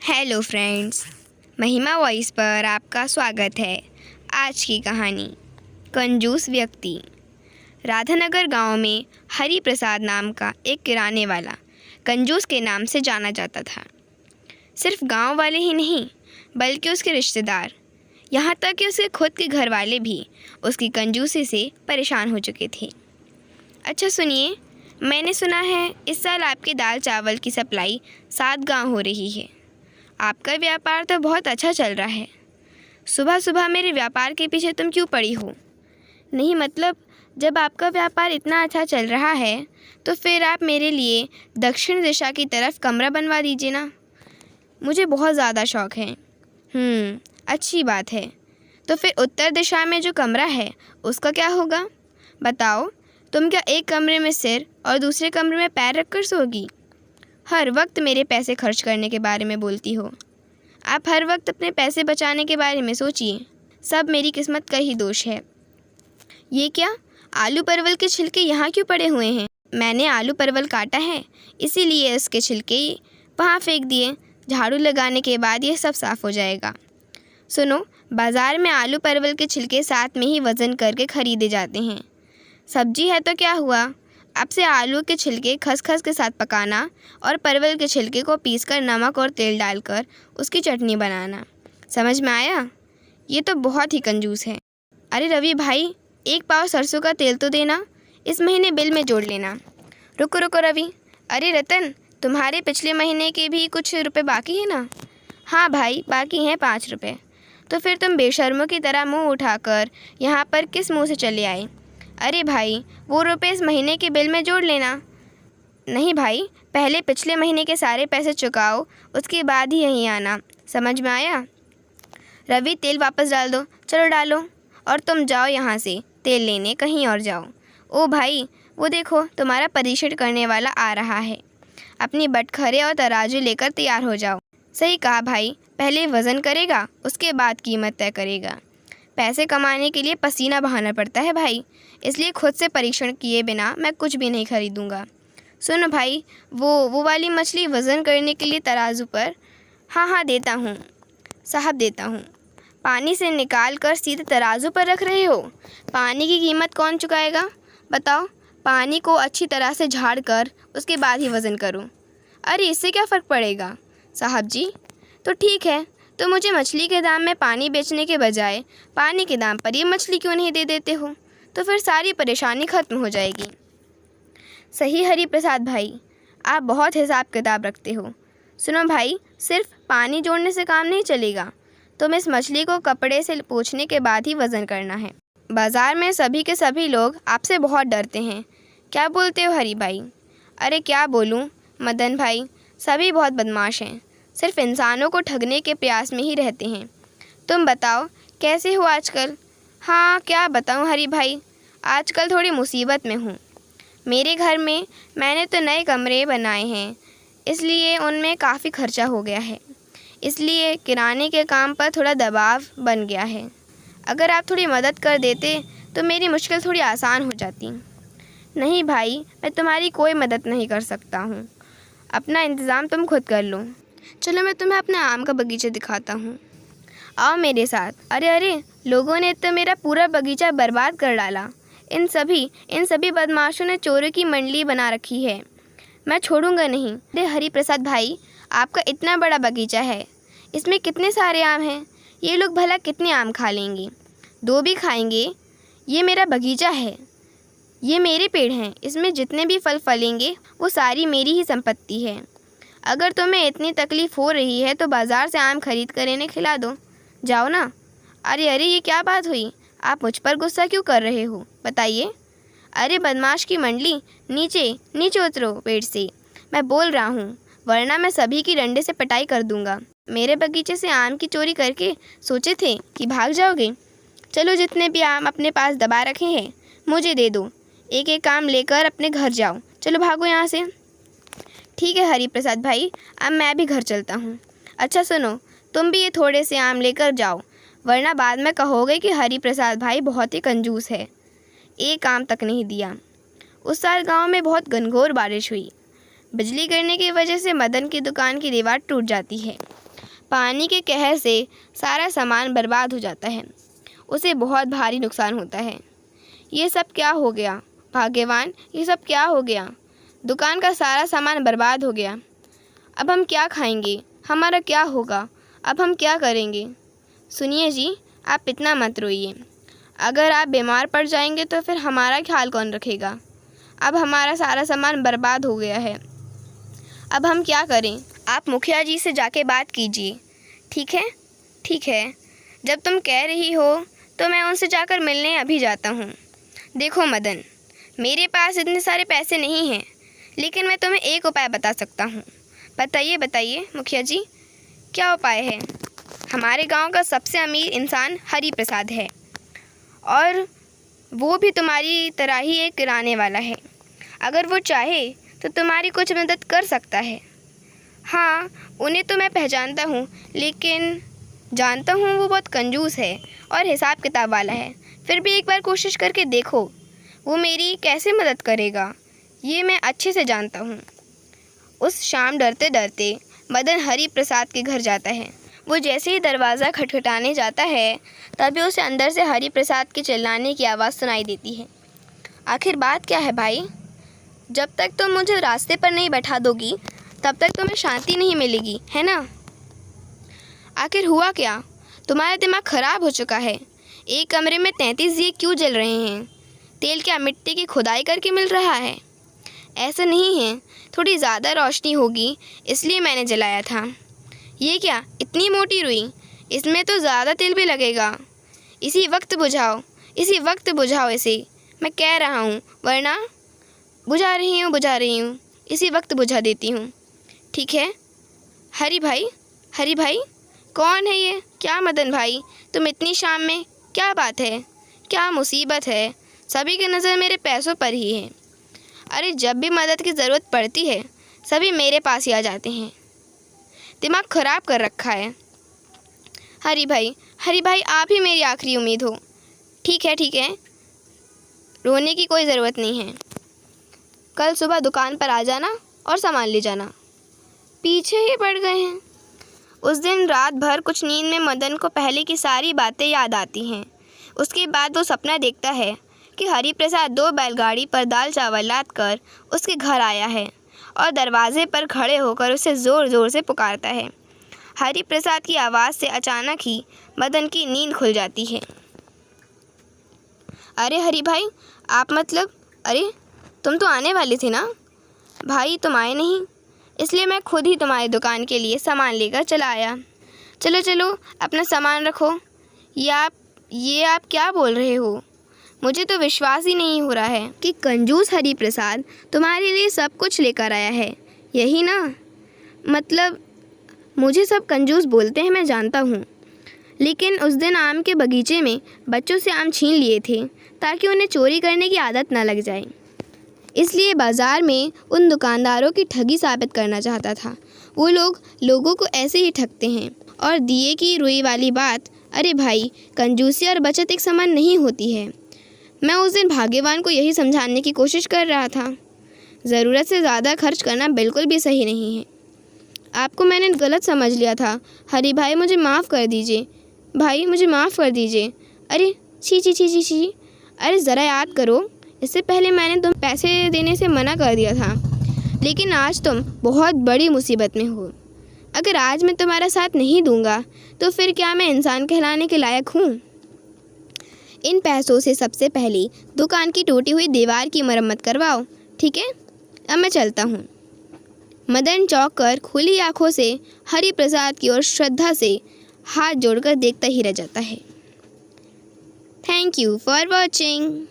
Hello friends, महिमा voice पर आपका स्वागत है। आज की कहानी कंजूस व्यक्ति। राधानगर गांव में हरि प्रसाद नाम का एक किराने वाला कंजूस के नाम से जाना जाता था। सिर्फ गांव वाले ही नहीं बल्कि उसके रिश्तेदार, यहाँ तक कि उसके खुद के घर वाले भी उसकी कंजूसी से परेशान हो चुके थे। अच्छा सुनिए, मैंने सुना है इस साल आपके दाल चावल की सप्लाई 7 गांव हो रही है। आपका व्यापार तो बहुत अच्छा चल रहा है। सुबह सुबह मेरे व्यापार के पीछे तुम क्यों पड़ी हो? नहीं मतलब, जब आपका व्यापार इतना अच्छा चल रहा है तो फिर आप मेरे लिए दक्षिण दिशा की तरफ कमरा बनवा दीजिए ना। मुझे बहुत ज़्यादा शौक़ है। अच्छी बात है। तो फिर उत्तर दिशा में जो कमरा है उसका क्या होगा? बताओ, तुम क्या एक कमरे में सिर और दूसरे कमरे में पैर रखकर सोगी? हर वक्त मेरे पैसे खर्च करने के बारे में बोलती हो। आप हर वक्त अपने पैसे बचाने के बारे में सोचिए। सब मेरी किस्मत का ही दोष है। ये क्या, आलू परवल के छिलके यहाँ क्यों पड़े हुए हैं? मैंने आलू परवल काटा है, इसीलिए उसके छिलके वहाँ फेंक दिए। झाड़ू लगाने के बाद ये सब साफ़ हो जाएगा। सुनो, बाज़ार में आलू परवल के छिलके साथ में ही वज़न करके ख़रीदे जाते हैं। सब्जी है तो क्या हुआ, अब से आलू के छिलके खसखस के साथ पकाना और परवल के छिलके को पीसकर नमक और तेल डालकर उसकी चटनी बनाना। समझ में आया? ये तो बहुत ही कंजूस है। अरे रवि भाई, 1 पाव सरसों का तेल तो देना, इस महीने बिल में जोड़ लेना। रुको रुको रवि। अरे रतन, तुम्हारे पिछले महीने के भी कुछ रुपए बाकी है ना? हाँ भाई, बाकी हैं 5 रुपये। तो फिर तुम बेशर्मों की तरह मुँह उठाकर यहाँ पर किस मुँह से चले आए? अरे भाई, वो रुपए इस महीने के बिल में जोड़ लेना। नहीं भाई, पहले पिछले महीने के सारे पैसे चुकाओ, उसके बाद ही यहीं आना। समझ में आया? रवि, तेल वापस डाल दो। चलो डालो। और तुम जाओ यहाँ से तेल लेने, कहीं और जाओ। ओ भाई, वो देखो तुम्हारा परीक्षण करने वाला आ रहा है। अपनी बटखरे और तराजू लेकर तैयार हो जाओ। सही कहा भाई, पहले वज़न करेगा, उसके बाद कीमत तय करेगा। पैसे कमाने के लिए पसीना बहाना पड़ता है भाई, इसलिए खुद से परीक्षण किए बिना मैं कुछ भी नहीं खरीदूंगा। सुनो भाई, वो वाली मछली वज़न करने के लिए तराजू पर। हाँ देता हूँ साहब, देता हूँ। पानी से निकाल कर सीधे तराजू पर रख रहे हो? पानी की कीमत कौन चुकाएगा? बताओ। पानी को अच्छी तरह से झाड़ कर उसके बाद ही वज़न करो। अरे इससे क्या फ़र्क पड़ेगा साहब जी? तो ठीक है, तो मुझे मछली के दाम में पानी बेचने के बजाय पानी के दाम पर ये मछली क्यों नहीं दे देते हो? तो फिर सारी परेशानी ख़त्म हो जाएगी। सही हरि प्रसाद भाई, आप बहुत हिसाब किताब रखते हो। सुनो भाई, सिर्फ पानी जोड़ने से काम नहीं चलेगा। तुम इस मछली को कपड़े से पोंछने के बाद ही वज़न करना है। बाज़ार में सभी के सभी लोग आपसे बहुत डरते हैं। क्या बोलते हो हरि भाई? अरे क्या बोलूँ मदन भाई, सभी बहुत बदमाश हैं, सिर्फ इंसानों को ठगने के प्रयास में ही रहते हैं। तुम बताओ, कैसे हो आजकल? हाँ क्या बताऊँ हरि भाई, आजकल थोड़ी मुसीबत में हूँ। मेरे घर में मैंने तो नए कमरे बनाए हैं, इसलिए उनमें काफ़ी खर्चा हो गया है। इसलिए किराने के काम पर थोड़ा दबाव बन गया है। अगर आप थोड़ी मदद कर देते तो मेरी मुश्किल थोड़ी आसान हो जाती। नहीं भाई, मैं तुम्हारी कोई मदद नहीं कर सकता हूँ। अपना इंतज़ाम तुम खुद कर लो। चलो मैं तुम्हें अपना आम का बगीचा दिखाता हूँ, आओ मेरे साथ। अरे लोगों ने तो मेरा पूरा बगीचा बर्बाद कर डाला। इन सभी बदमाशों ने चोरों की मंडली बना रखी है। मैं छोड़ूंगा नहीं। अरे हरि प्रसाद भाई, आपका इतना बड़ा बगीचा है, इसमें कितने सारे आम हैं। ये लोग भला कितने आम खा लेंगे? 2 भी खाएंगे। ये मेरा बगीचा है, ये मेरे पेड़ हैं, इसमें जितने भी फल फलेंगे वो सारी मेरी ही संपत्ति है। अगर तुम्हें इतनी तकलीफ़ हो रही है तो बाज़ार से आम खरीद कर इन्हें खिला दो। जाओ ना। अरे ये क्या बात हुई? आप मुझ पर गुस्सा क्यों कर रहे हो, बताइए? अरे बदमाश की मंडली, नीचे उतरो पेड़ से, मैं बोल रहा हूँ, वरना मैं सभी की डंडे से पिटाई कर दूँगा। मेरे बगीचे से आम की चोरी करके सोचे थे कि भाग जाओगे? चलो, जितने भी आम अपने पास दबा रखे हैं मुझे दे दो। एक एक आम लेकर अपने घर जाओ। चलो भागो यहाँ से। ठीक है हरि प्रसाद भाई, अब मैं भी घर चलता हूँ। अच्छा सुनो, तुम भी ये थोड़े से आम लेकर जाओ, वरना बाद में कहोगे कि हरि प्रसाद भाई बहुत ही कंजूस है, 1 आम तक नहीं दिया। उस साल गांव में बहुत घनघोर बारिश हुई। बिजली गिरने की वजह से मदन की दुकान की दीवार टूट जाती है। पानी के कहर से सारा सामान बर्बाद हो जाता है। उसे बहुत भारी नुकसान होता है। ये सब क्या हो गया भाग्यवान, ये सब क्या हो गया? दुकान का सारा सामान बर्बाद हो गया। अब हम क्या खाएंगे? हमारा क्या होगा? अब हम क्या करेंगे? सुनिए जी, आप इतना मत रोइए। अगर आप बीमार पड़ जाएंगे तो फिर हमारा ख्याल कौन रखेगा? अब हमारा सारा सामान बर्बाद हो गया है। अब हम क्या करें? आप मुखिया जी से जाके बात कीजिए। ठीक है, ठीक है। जब तुम कह रही हो तो मैं उनसे जाकर मिलने अभी जाता हूँ। देखो मदन, मेरे पास इतने सारे पैसे नहीं हैं, लेकिन मैं तुम्हें एक उपाय बता सकता हूँ। बताइए बताइए मुखिया जी, क्या उपाय है? हमारे गांव का सबसे अमीर इंसान हरि प्रसाद है, और वो भी तुम्हारी तरह ही एक किराने वाला है। अगर वो चाहे तो तुम्हारी कुछ मदद कर सकता है। हाँ, उन्हें तो मैं पहचानता हूँ, लेकिन जानता हूँ वो बहुत कंजूस है और हिसाब किताब वाला है। फिर भी एक बार कोशिश करके देखो, वो मेरी कैसे मदद करेगा, ये मैं अच्छे से जानता हूँ। उस शाम डरते डरते मदन हरि प्रसाद के घर जाता है। वो जैसे ही दरवाज़ा खटखटाने जाता है, तभी उसे अंदर से हरि प्रसाद के चिल्लाने की आवाज़ सुनाई देती है। आखिर बात क्या है भाई? जब तक तुम मुझे रास्ते पर नहीं बैठा दोगी, तब तक तुम्हें शांति नहीं मिलेगी, है ना? आखिर हुआ क्या? तुम्हारा दिमाग ख़राब हो चुका है। एक कमरे में 33 दिए क्यों जल रहे हैं? तेल क्या मिट्टी की खुदाई करके मिल रहा है? ऐसा नहीं है, थोड़ी ज़्यादा रोशनी होगी इसलिए मैंने जलाया था। ये क्या, इतनी मोटी रुई? इसमें तो ज़्यादा तेल भी लगेगा। इसी वक्त बुझाओ, इसी वक्त बुझाओ इसे, मैं कह रहा हूँ, वरना बुझा रही हूँ, इसी वक्त बुझा देती हूँ। ठीक है। हरी भाई, कौन है ये? क्या मदन भाई, तुम इतनी शाम में? क्या बात है? क्या मुसीबत है? सभी की नज़र मेरे पैसों पर ही है। अरे जब भी मदद की ज़रूरत पड़ती है, सभी मेरे पास ही आ जाते हैं। दिमाग ख़राब कर रखा है। हरी भाई, आप ही मेरी आखिरी उम्मीद हो। ठीक है, रोने की कोई ज़रूरत नहीं है। कल सुबह दुकान पर आ जाना और सामान ले जाना। पीछे ही पड़ गए हैं। उस दिन रात भर कुछ नींद में मदन को पहले की सारी बातें याद आती हैं। उसके बाद वो सपना देखता है कि हरि प्रसाद 2 बैलगाड़ी पर दाल चावल लाद कर उसके घर आया है और दरवाजे पर खड़े होकर उसे ज़ोर ज़ोर से पुकारता है। हरि प्रसाद की आवाज़ से अचानक ही मदन की नींद खुल जाती है। अरे हरि भाई, आप मतलब, अरे तुम तो आने वाले थे ना? भाई तुम आए नहीं, इसलिए मैं खुद ही तुम्हारी दुकान के लिए सामान लेकर चला आया। चलो अपना सामान रखो। ये आप क्या बोल रहे हो? मुझे तो विश्वास ही नहीं हो रहा है कि कंजूस हरि प्रसाद तुम्हारे लिए सब कुछ लेकर आया है। यही ना? मतलब मुझे सब कंजूस बोलते हैं, मैं जानता हूँ, लेकिन उस दिन आम के बगीचे में बच्चों से आम छीन लिए थे ताकि उन्हें चोरी करने की आदत ना लग जाए। इसलिए बाज़ार में उन दुकानदारों की ठगी साबित करना चाहता था। वो लोगों को ऐसे ही ठगते हैं। और दिए की रुई वाली बात, अरे भाई, कंजूसी और बचत एक समान नहीं होती है। मैं उस दिन भाग्यवान को यही समझाने की कोशिश कर रहा था। ज़रूरत से ज़्यादा खर्च करना बिल्कुल भी सही नहीं है। आपको मैंने गलत समझ लिया था। हरी भाई मुझे माफ़ कर दीजिए। भाई मुझे माफ़ कर दीजिए। अरे छी। अरे ज़रा याद करो, इससे पहले मैंने तुम पैसे देने से मना कर दिया था, लेकिन आज तुम बहुत बड़ी मुसीबत में हो। अगर आज मैं तुम्हारा साथ नहीं दूंगा तो फिर क्या मैं इंसान कहलाने के लायक हूँ? इन पैसों से सबसे पहले दुकान की टूटी हुई दीवार की मरम्मत करवाओ, ठीक है? अब मैं चलता हूँ। मदन चौंक कर खुली आंखों से हरि प्रसाद की ओर श्रद्धा से हाथ जोड़कर देखता ही रह जाता है। Thank you for watching.